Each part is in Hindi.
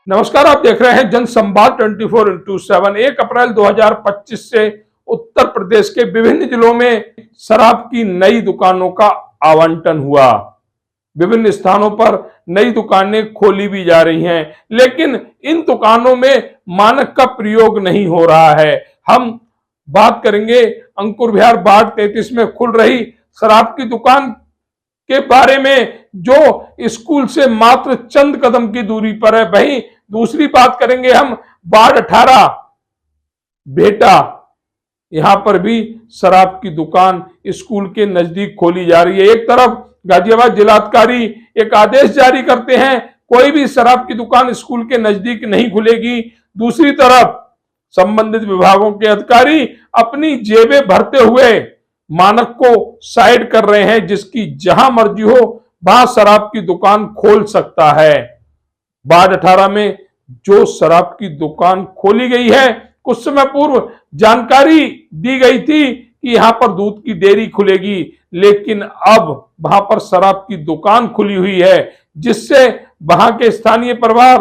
नमस्कार, आप देख रहे हैं जनसंवाद 24x7। 1 अप्रैल 2025 से उत्तर प्रदेश के विभिन्न जिलों में शराब की नई दुकानों का आवंटन हुआ। विभिन्न स्थानों पर नई दुकानें खोली भी जा रही हैं, लेकिन इन दुकानों में मानक का प्रयोग नहीं हो रहा है। हम बात करेंगे अंकुर विहार वार्ड 33 में खुल रही शराब की दुकान के बारे में, जो स्कूल से मात्र चंद कदम की दूरी पर है। वहीं दूसरी बात करेंगे हम वार्ड 18 बेटा, यहां पर भी शराब की दुकान स्कूल के नजदीक खोली जा रही है। एक तरफ गाजियाबाद जिलाधिकारी एक आदेश जारी करते हैं, कोई भी शराब की दुकान स्कूल के नजदीक नहीं खुलेगी। दूसरी तरफ संबंधित विभागों के अधिकारी अपनी जेबें भरते हुए मानक को साइड कर रहे हैं, जिसकी जहां मर्जी हो वहां शराब की दुकान खोल सकता है। वार्ड 18 में जो शराब की दुकान खोली गई है, कुछ समय पूर्व जानकारी दी गई थी कि यहां पर दूध की डेयरी खुलेगी, लेकिन अब वहां पर शराब की दुकान खुली हुई है, जिससे वहां के स्थानीय परिवार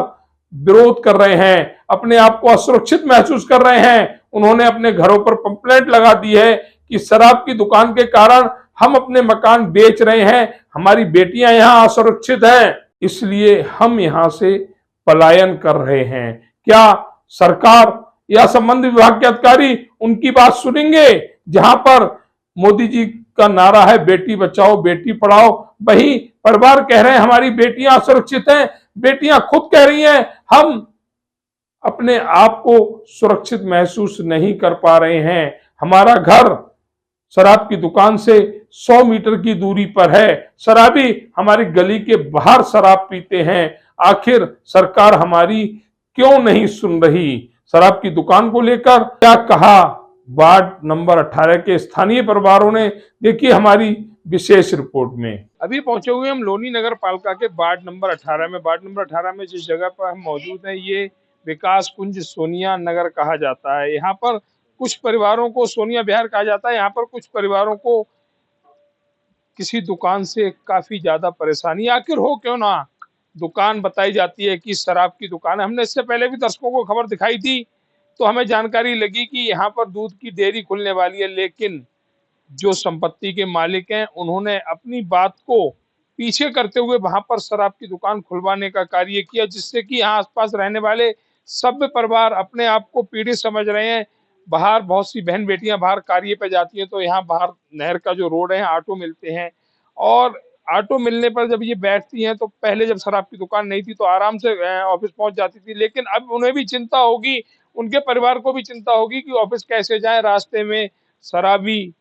विरोध कर रहे हैं, अपने आप को असुरक्षित महसूस कर रहे हैं। उन्होंने अपने घरों पर पंपलेट लगा दी है कि शराब की दुकान के कारण हम अपने मकान बेच रहे हैं, हमारी बेटियां यहां असुरक्षित हैं, इसलिए हम यहां से पलायन कर रहे हैं। क्या सरकार या संबंधित विभाग के अधिकारी उनकी बात सुनेंगे? जहां पर मोदी जी का नारा है बेटी बचाओ बेटी पढ़ाओ, वही परिवार कह रहे हैं हमारी बेटियां असुरक्षित हैं। बेटियां खुद कह रही हैं हम अपने आप को सुरक्षित महसूस नहीं कर पा रहे हैं, हमारा घर शराब की दुकान से 100 मीटर की दूरी पर है, शराबी हमारी गली के बाहर शराब पीते हैं। आखिर सरकार हमारी क्यों नहीं सुन रही? शराब की दुकान को लेकर क्या कहा वार्ड नंबर 18 के स्थानीय परिवारों ने, देखिए हमारी विशेष रिपोर्ट में। अभी पहुंचे हुए हम लोनी नगर पालिका के वार्ड नंबर 18 में। वार्ड नंबर 18 में जिस जगह पर हम मौजूद हैं, ये विकास कुंज सोनिया नगर कहा जाता है। यहाँ पर कुछ परिवारों को सोनिया विहार कहा जाता है। यहाँ पर कुछ परिवारों को किसी दुकान से काफी ज्यादा परेशानी, आखिर हो क्यों ना, दुकान बताई जाती है कि शराब की दुकान है। हमने इससे पहले भी दर्शकों को खबर दिखाई थी, तो हमें जानकारी लगी कि यहाँ पर दूध की डेयरी खुलने वाली है, लेकिन जो संपत्ति के मालिक हैं उन्होंने अपनी बात को पीछे करते हुए वहां पर शराब की दुकान खुलवाने का कार्य किया, जिससे कि यहाँ आसपास रहने वाले सभ्य परिवार अपने आप को पीड़ित समझ रहे हैं। बाहर बहुत सी बहन बेटियां बाहर कार्य पे जाती हैं, तो यहाँ बाहर नहर का जो रोड है ऑटो मिलते हैं, और ऑटो मिलने पर जब ये बैठती हैं, तो पहले जब शराब की दुकान नहीं थी तो आराम से ऑफिस पहुंच जाती थी, लेकिन अब उन्हें भी चिंता होगी, उनके परिवार को भी चिंता होगी कि ऑफिस कैसे जाए, रास्ते में शराबी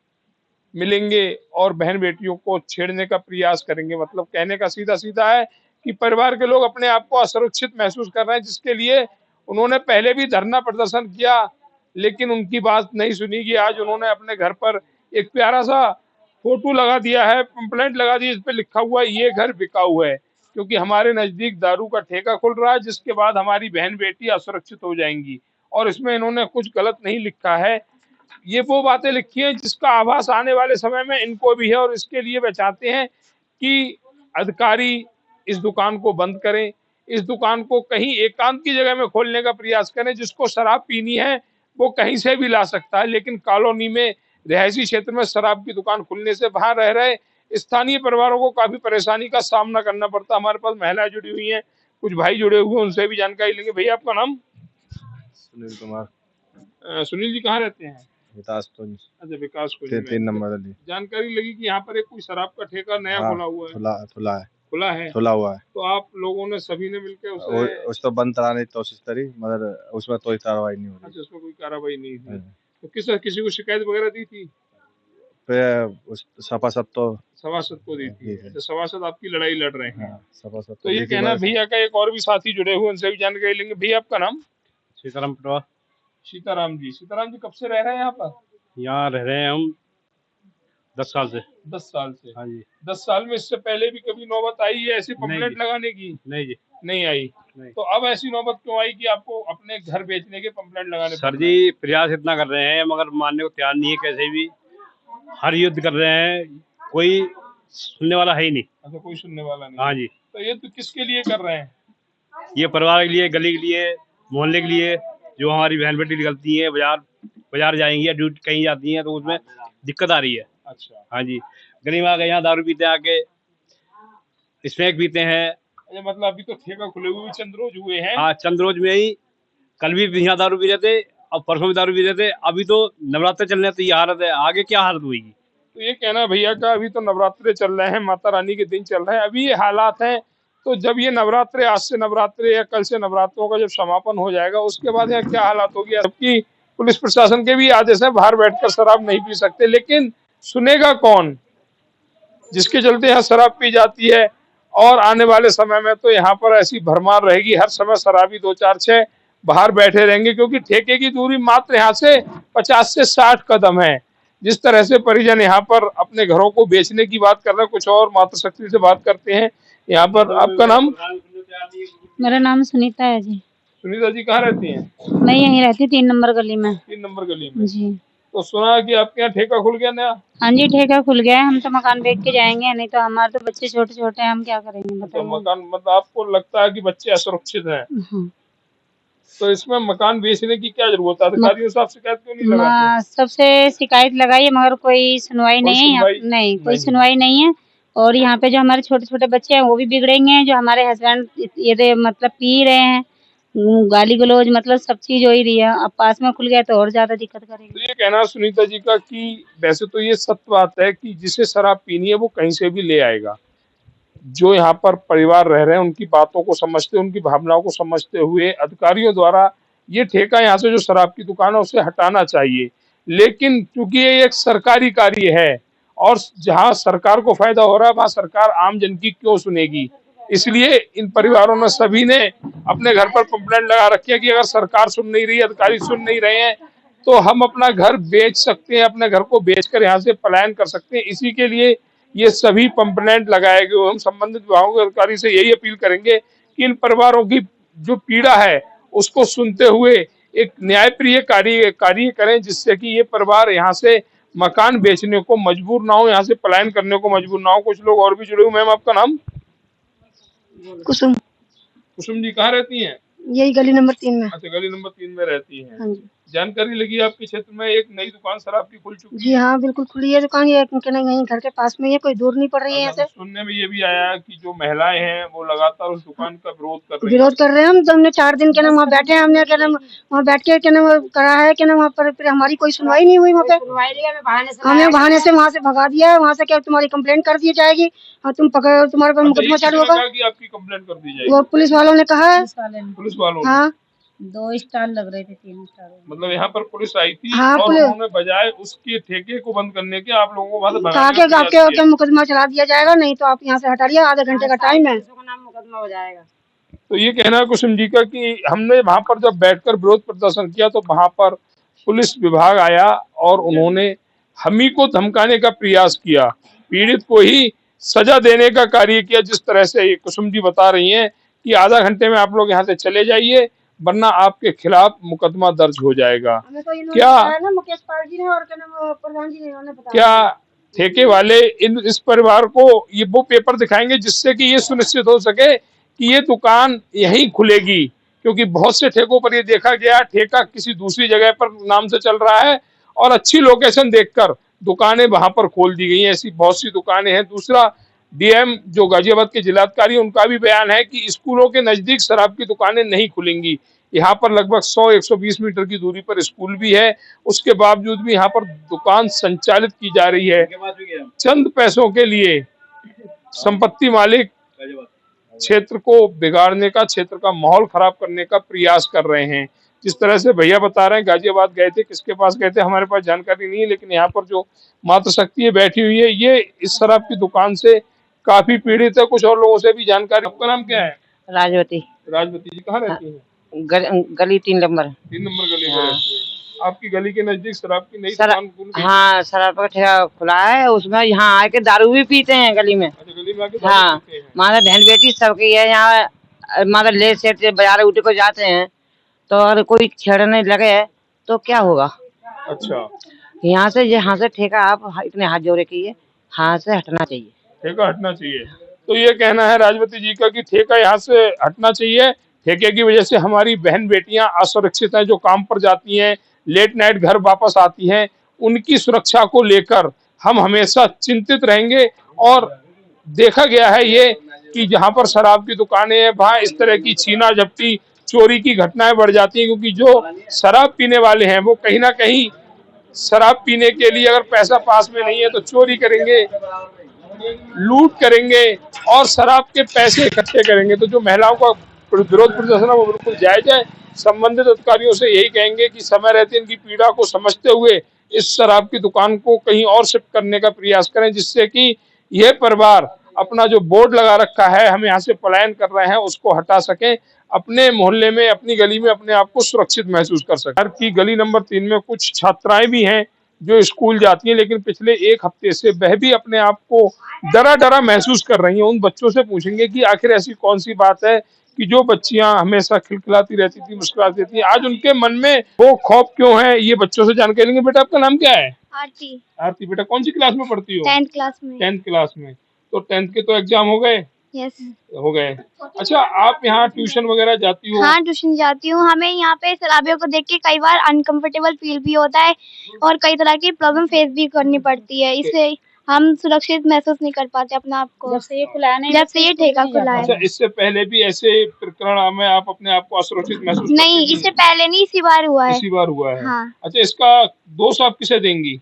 मिलेंगे और बहन बेटियों को छेड़ने का प्रयास करेंगे। मतलब कहने का सीधा सीधा है कि परिवार के लोग अपने आप को असुरक्षित महसूस कर रहे हैं, जिसके लिए उन्होंने पहले भी धरना प्रदर्शन किया, लेकिन उनकी बात नहीं सुनी गई। आज उन्होंने अपने घर पर एक प्यारा सा फोटो लगा दिया है, पंपलेट लगा दी, इस पे लिखा हुआ है ये घर बिकाऊ है, क्योंकि हमारे नजदीक दारू का ठेका खुल रहा है, जिसके बाद हमारी बहन बेटी असुरक्षित हो जाएंगी। और इसमें इन्होंने कुछ गलत नहीं लिखा है, ये वो बातें लिखी हैं जिसका आभास आने वाले समय में इनको भी है, और इसके लिए वे चाहते हैं कि अधिकारी इस दुकान को बंद करें, इस दुकान को कहीं एकांत की जगह में खोलने का प्रयास करें। जिसको शराब पीनी है वो कहीं से भी ला सकता है, लेकिन कॉलोनी में रिहायशी क्षेत्र में शराब की दुकान खुलने से वहां रह रहे स्थानीय परिवारों को काफी परेशानी का सामना करना पड़ता। हमारे पास महिलाएं जुड़ी हुई हैं, कुछ भाई जुड़े हुए हैं, उनसे भी जानकारी लेंगे। भैया आपका नाम? सुनील कुमार। सुनील जी कहाँ रहते हैं? विकास कुंज। अच्छा, विकास कुंज में। 3 नंबर गली। जानकारी लगी कि यहाँ पर एक कोई शराब का ठेका नया हाँ, खुला हुआ है। खुला है। खुला हुआ है। तो आप लोगों ने सभी ने मिलकर उस तो बंद कराने की कोशिश करी, मगर उसमें कोई कार्रवाई नहीं हुई। अच्छा, उसमें कोई कार्रवाई नहीं हुई। तो किसी को शिकायत वगैरह दी थी? उस सभासद को दी थी। अच्छा, सभासद आपकी लड़ाई लड़ रहे हैं। सभासद तो ये कहना भैया का एक और भी साथी जुड़े हुए, उनसे भी जानकारी लेंगे। भैया आपका नाम? सीताराम पटवा। सीताराम जी कब से रह रहे हैं यहाँ पर? यहाँ रह रहे हैं हम 10 साल से। 10 साल से? हाँ जी। 10 साल में इससे पहले भी कभी नौबत आई है ऐसी पंपलेट लगाने की? नहीं जी, नहीं आई। नहीं। तो अब ऐसी नौबत क्यों आई कि आपको अपने घर बेचने के पंपलेट लगाने? सर जी प्रयास इतना कर रहे हैं, मगर मानने को तैयार नहीं है। कैसे भी हर युद्ध कर रहे हैं, कोई सुनने वाला है ही नहीं। अच्छा, कोई सुनने वाला नहीं। हाँ जी, तो ये तो किसके लिए कर रहे हैं? ये परिवार के लिए, गली के लिए, मोहल्ले के लिए। जो हमारी बहन बेटी निकलती है बाजार जाएंगी या ड्यूटी कहीं जाती हैं तो उसमें दिक्कत आ रही है। अच्छा। हाँ जी, गली में आ गए, यहाँ दारू पीते हैं, आके स्मैक पीते हैं। अच्छा, मतलब अभी तो ठेका खुले हुए चंद रोज हुए हैं। हाँ, चंद रोज में ही, कल भी यहाँ दारू पी रहे थे और परसों भी दारू पी रहे थे। अभी तो नवरात्र चल रहे हैं तो ये हालत है, आगे क्या हालत होगी? तो ये कहना भैया का अभी तो नवरात्रे चल रहे हैं, माता रानी के दिन चल रहे हैं, अभी ये हालात हैं। तो जब ये नवरात्रे, आज से नवरात्रे या कल से नवरात्रों का जब समापन हो जाएगा, उसके बाद यहाँ क्या हालात होगी? जबकि पुलिस प्रशासन के भी आदेश है, बाहर बैठकर शराब नहीं पी सकते, लेकिन सुनेगा कौन? जिसके चलते यहाँ शराब पी जाती है। और आने वाले समय में तो यहाँ पर ऐसी भरमार रहेगी, हर समय शराबी 2 4 6 बाहर बैठे रहेंगे, क्योंकि ठेके की दूरी मात्र यहाँ से 50 से 60 कदम है। जिस तरह से परिजन यहाँ पर अपने घरों को बेचने की बात कर रहे हैं, कुछ और मातृशक्ति से बात करते हैं। यहाँ पर आपका नाम? मेरा नाम सुनीता है जी। सुनीता जी कहाँ रहती हैं? मैं यहीं रहती 3 नंबर गली में। 3 नंबर गली में। जी। तो सुना कि आपके यहाँ ठेका खुल गया नया? हाँ जी, ठेका खुल गया है। हम तो मकान बेच के जाएंगे, नहीं तो हमारे तो बच्चे छोटे छोटे हैं, हम क्या करेंगे तो बताइए। मकान, मतलब आपको लगता है कि बच्चे असुरक्षित हैं? हाँ। तो इसमें मकान बेचने की क्या जरूरत है? अधिकारियों से आप शिकायत क्यों नहीं लगाते? सबसे शिकायत लगाई है मगर कोई सुनवाई नहीं है यहाँ। नहीं, कोई सुनवाई नहीं है। और यहाँ पे जो हमारे छोटे छोटे बच्चे हैं वो भी बिगड़ेंगे। जो हमारे हस्बैंड ये मतलब पी रहे हैं, गाली गलौज, मतलब सब चीज हो ही रही है। अब पास में खुल गया तो और ज्यादा दिक्कत करेगी। तो ये कहना सुनीता जी का कि वैसे तो ये सत्य बात है कि जिसे शराब पीनी है वो कहीं से भी ले आएगा। जो यहाँ पर परिवार रह रहे हैं उनकी बातों को समझते, उनकी भावनाओं को समझते हुए अधिकारियों द्वारा ये ठेका यहाँ से जो शराब की दुकान है उसे हटाना चाहिए। लेकिन क्योंकि ये एक सरकारी कार्य है और जहाँ सरकार को फायदा हो रहा है वहाँ सरकार आम जन की क्यों सुनेगी? इसलिए इन परिवारों ने सभी ने अपने घर पर कंप्लेंट लगा रखी है कि अगर सरकार सुन नहीं रही, अधिकारी सुन नहीं रहे हैं, तो हम अपना घर बेच सकते हैं, अपने घर को बेचकर यहाँ से पलायन कर सकते हैं। इसी के लिए ये सभी पंपलेंट लगाए गए। हम संबंधित विभागों के अधिकारी से यही अपील करेंगे कि इन परिवारों की जो पीड़ा है उसको सुनते हुए एक न्यायप्रिय कार्य करें, जिससे कि ये परिवार यहाँ से मकान बेचने को मजबूर ना हो, यहाँ से पलायन करने को मजबूर ना हो। कुछ लोग और भी जुड़े हुए। मैम आपका नाम? कुसुम। कुसुम जी कहाँ रहती हैं? यही गली नंबर 3 में। अच्छा, गली नंबर 3 में रहती हैं। हाँ जी। जानकारी लगी आपके क्षेत्र में एक नई दुकान शराब की खुल चुकी है? जी हाँ, बिल्कुल खुली है दुकान। ये यहीं घर के पास में, ये कोई दूर नहीं पड़ रही है यहाँ से। सुनने में ये भी आया है कि जो महिलाएं हैं वो लगातार उस दुकान का विरोध कर रहे हैं। हम तो हमने 4 दिन के नाम वहाँ बैठे हैं, हमने क्या नाम वहाँ बैठ के क्या नाम करा है, क्या नाम वहाँ पर फिर हमारी कोई सुनवाई नहीं हुई। वहाँ पे हमें बहाने से वहाँ से भगा दिया है। वहाँ से क्या तुम्हारी कंप्लेंट कर दी जाएगी और तुम्हारे पर मुकदमा चालू होगा। आपकी कंप्लेंट कर दी जाएगी? वो पुलिस वालों ने कहा है। पुलिस वालों ने? हाँ, 2 स्टार लग रहे थे, 3 स्टार। मतलब यहाँ पर पुलिस आई थी। हाँ, और उन्होंने बजाय उसके ठेके को बंद करने के आप लोगों को वहाँ से कहा कि आपके मुकदमा चला दिया जाएगा, नहीं तो आप यहाँ से हटाइए, आधे घंटे का टाइम है, मुकदमा हो जाएगा। तो ये कहना है कुसुम जी का कि हमने वहाँ पर जब बैठकर विरोध प्रदर्शन किया तो वहाँ पर पुलिस विभाग आया और उन्होंने हम ही को धमकाने का प्रयास किया, पीड़ित को ही सजा देने का कार्य किया। जिस तरह से ये कुसुम जी बता रही हैं कि आधा घंटे में आप लोग यहाँ से चले जाइए वरना आपके खिलाफ मुकदमा दर्ज हो जाएगा। क्या ठेके वाले इस परिवार को ये वो पेपर दिखाएंगे जिससे कि ये सुनिश्चित हो सके कि ये दुकान यहीं खुलेगी? क्योंकि बहुत से ठेकों पर ये देखा गया ठेका किसी दूसरी जगह पर नाम से चल रहा है और अच्छी लोकेशन देखकर दुकानें वहां पर खोल दी गई हैं। ऐसी बहुत सी दुकानें हैं। दूसरा, डीएम जो गाजियाबाद के जिलाधिकारी, उनका भी बयान है कि स्कूलों के नजदीक शराब की दुकानें नहीं खुलेंगी। यहाँ पर लगभग 100-120 मीटर की दूरी पर स्कूल भी है, उसके बावजूद भी यहाँ पर दुकान संचालित की जा रही है। चंद पैसों के लिए संपत्ति मालिक क्षेत्र को बिगाड़ने का, क्षेत्र का माहौल खराब करने का प्रयास कर रहे हैं। जिस तरह से भैया बता रहे हैं गाजियाबाद गए थे, किसके पास गए थे हमारे पास जानकारी नहीं है, लेकिन यहाँ पर जो मातृशक्ति बैठी हुई है ये इस शराब की दुकान से काफी पीड़ित है। कुछ और लोगों से भी जानकारी। आपका नाम क्या है? राजवती। राजवती जी कहाँ रहती है? गली 3 नंबर। 3 नंबर गली में रहती है। आपकी गली के नजदीक शराब की नई दुकान खुल गई? हाँ, शराब का ठेका खुला है, उसमें यहाँ आके दारू भी पीते हैं गली में। अच्छा, गली में आके हाँ, पीते हैं। हमारा बहन बेटी सबकी है यहाँ। मतलब ले सेट से बाजार उठ को जाते हैं तो अगर कोई छेड़ने लगे तो क्या होगा? अच्छा, यहाँ से ठेका आप इतने हाथ जोड़े की हाथ से हटना चाहिए। ठेका हटना चाहिए। तो ये कहना है राजवती जी का कि ठेका यहाँ से हटना चाहिए। ठेके की वजह से हमारी बहन बेटियां असुरक्षित हैं, जो काम पर जाती हैं, लेट नाइट घर वापस आती हैं, उनकी सुरक्षा को लेकर हम हमेशा चिंतित रहेंगे। और देखा गया है ये कि जहां पर शराब की दुकानें हैं वहां इस तरह की छीना झपटी चोरी की घटनाएं बढ़ जाती हैं, क्योंकि जो शराब पीने वाले हैं वो कहीं ना कहीं शराब पीने के लिए अगर पैसा पास में नहीं है तो चोरी करेंगे, लूट करेंगे और शराब के पैसे इकट्ठे करेंगे। तो जो महिलाओं का विरोध प्रदर्शन है वो बिल्कुल जायज है। संबंधित अधिकारियों से यही कहेंगे कि समय रहते इनकी पीड़ा को समझते हुए इस शराब की दुकान को कहीं और शिफ्ट करने का प्रयास करें, जिससे कि यह परिवार अपना जो बोर्ड लगा रखा है हम यहाँ से पलायन कर रहे हैं उसको हटा सकें, अपने मोहल्ले में अपनी गली में अपने आप को सुरक्षित महसूस कर सकें। घर की गली नंबर 3 में कुछ छात्राएं भी हैं जो स्कूल जाती हैं, लेकिन पिछले 1 हफ्ते से वह भी अपने आप को डरा डरा महसूस कर रही हैं। उन बच्चों से पूछेंगे कि आखिर ऐसी कौन सी बात है कि जो बच्चियां हमेशा खिलखिलाती रहती थी, मुस्कुराती थी, आज उनके मन में वो खौफ क्यों है, ये बच्चों से जानकारी लेंगे। बेटा आपका नाम क्या है? आरती। आरती। बेटा कौन सी क्लास में पढ़ती हो? 10th क्लास में। 10th क्लास में। तो 10th के तो एग्जाम हो गए? यस। हो गए। अच्छा, आप यहाँ ट्यूशन वगैरह जाती हो? हाँ, ट्यूशन जाती हूँ। हमें यहाँ पे शराबियों को देख के कई बार अनकंफर्टेबल फील भी होता है और कई तरह की प्रॉब्लम फेस भी करनी पड़ती है। इससे हम सुरक्षित महसूस नहीं कर पाते अपने आप को। जब से ये खुला है, जब से ये ठेका खुला है। अच्छा, इससे पहले भी ऐसे प्रकरण में आप अपने आप को असुरक्षित महसूस नहीं, इससे पहले नहीं, इसी बार हुआ है। इसी बार हुआ है। हाँ। अच्छा, इसका दोष आप किसे देंगी?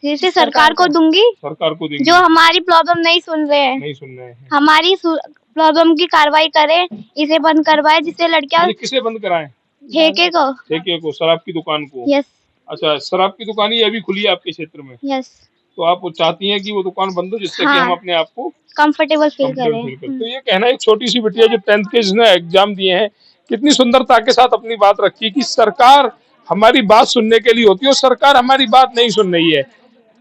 जैसे सरकार को दूंगी, सरकार को देंगी, जो हमारी प्रॉब्लम नहीं सुन रहे हैं। नहीं सुन रहे हैं। हमारी प्रॉब्लम की कार्रवाई करे, इसे बंद करवाए, जिससे लड़कियां ये किसे बंद कराएं? ठेके को। ठेके को, शराब की दुकान को। यस। अच्छा, शराब की दुकान ही अभी खुली है आपके क्षेत्र में? यस। तो आप चाहती हैं कि वो दुकान बंद हो, जिससे कि हाँ। हम अपने आप को कंफर्टेबल फील comfortable करें। feel करें। तो ये कहना एक छोटी सी बिटिया जो 10th के जिसने एग्जाम दिए हैं, कितनी सुंदरता के साथ अपनी बात रखी कि सरकार हमारी बात सुनने के लिए होती है और सरकार हमारी बात नहीं सुन रही है।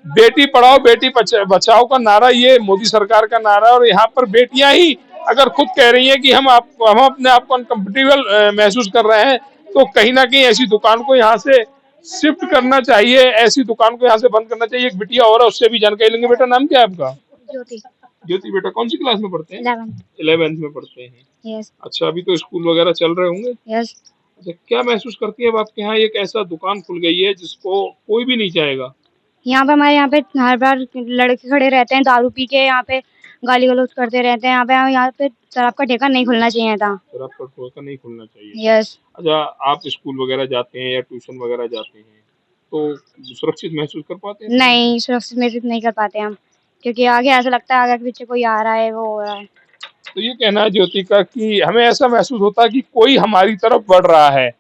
बेटी पढ़ाओ बेटी बचाओ का नारा ये मोदी सरकार का नारा है, और यहाँ पर बेटियां ही अगर खुद कह रही हैं कि हम अपने आप को अनकंफर्टेबल महसूस कर रहे हैं, तो कहीं ना कहीं ऐसी दुकान को यहाँ से शिफ्ट करना चाहिए, ऐसी दुकान को यहाँ से बंद करना चाहिए। एक बिटिया और है, उससे भी जानकारी लेंगे। बेटा नाम क्या है आपका? ज्योति। ज्योति। बेटा कौन सी क्लास में पढ़ते हैं? 11th में पढ़ते हैं। यस। अच्छा, अभी तो स्कूल वगैरह चल रहे होंगे? यस। अच्छा, क्या महसूस करती है अब आपके यहाँ एक ऐसा दुकान खुल गई है जिसको कोई भी नहीं चाहेगा? यहाँ पे हमारे यहाँ पे हर बार लड़के खड़े रहते हैं, दारू पी के यहाँ पे गाली गलौज करते रहते हैं। यहाँ पे शराब का ठेका नहीं खुलना चाहिए था। शराब का ठेका नहीं खुलना चाहिए। यस। अच्छा, आप स्कूल वगैरह जाते हैं या ट्यूशन वगैरह जाते हैं तो सुरक्षित महसूस कर पाते हैं? नहीं, सुरक्षित महसूस नहीं कर पाते हम, क्योंकि आगे ऐसा लगता है आगे के पीछे कोई आ रहा है, वो हो रहा है। तो ये कहना है ज्योति का कि हमें ऐसा महसूस होता है कि कोई हमारी तरफ बढ़ रहा है,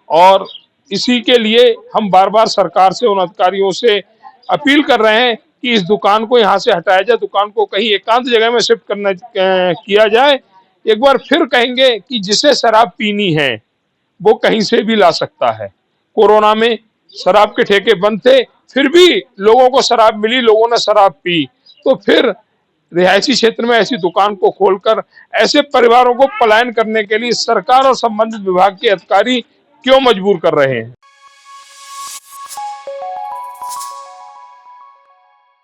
और इसी के लिए हम बार बार सरकार से, उन अधिकारियों से अपील कर रहे हैं कि इस दुकान को यहाँ से हटाया जाए, दुकान को कहीं एकांत जगह में शिफ्ट करना किया जाए। एक बार फिर कहेंगे कि जिसे शराब पीनी है वो कहीं से भी ला सकता है। कोरोना में शराब के ठेके बंद थे, फिर भी लोगों को शराब मिली, लोगों ने शराब पी, तो फिर रिहायशी क्षेत्र में ऐसी दुकान को खोलकर ऐसे परिवारों को पलायन करने के लिए सरकार और संबंधित विभाग के अधिकारी क्यों मजबूर कर रहे हैं?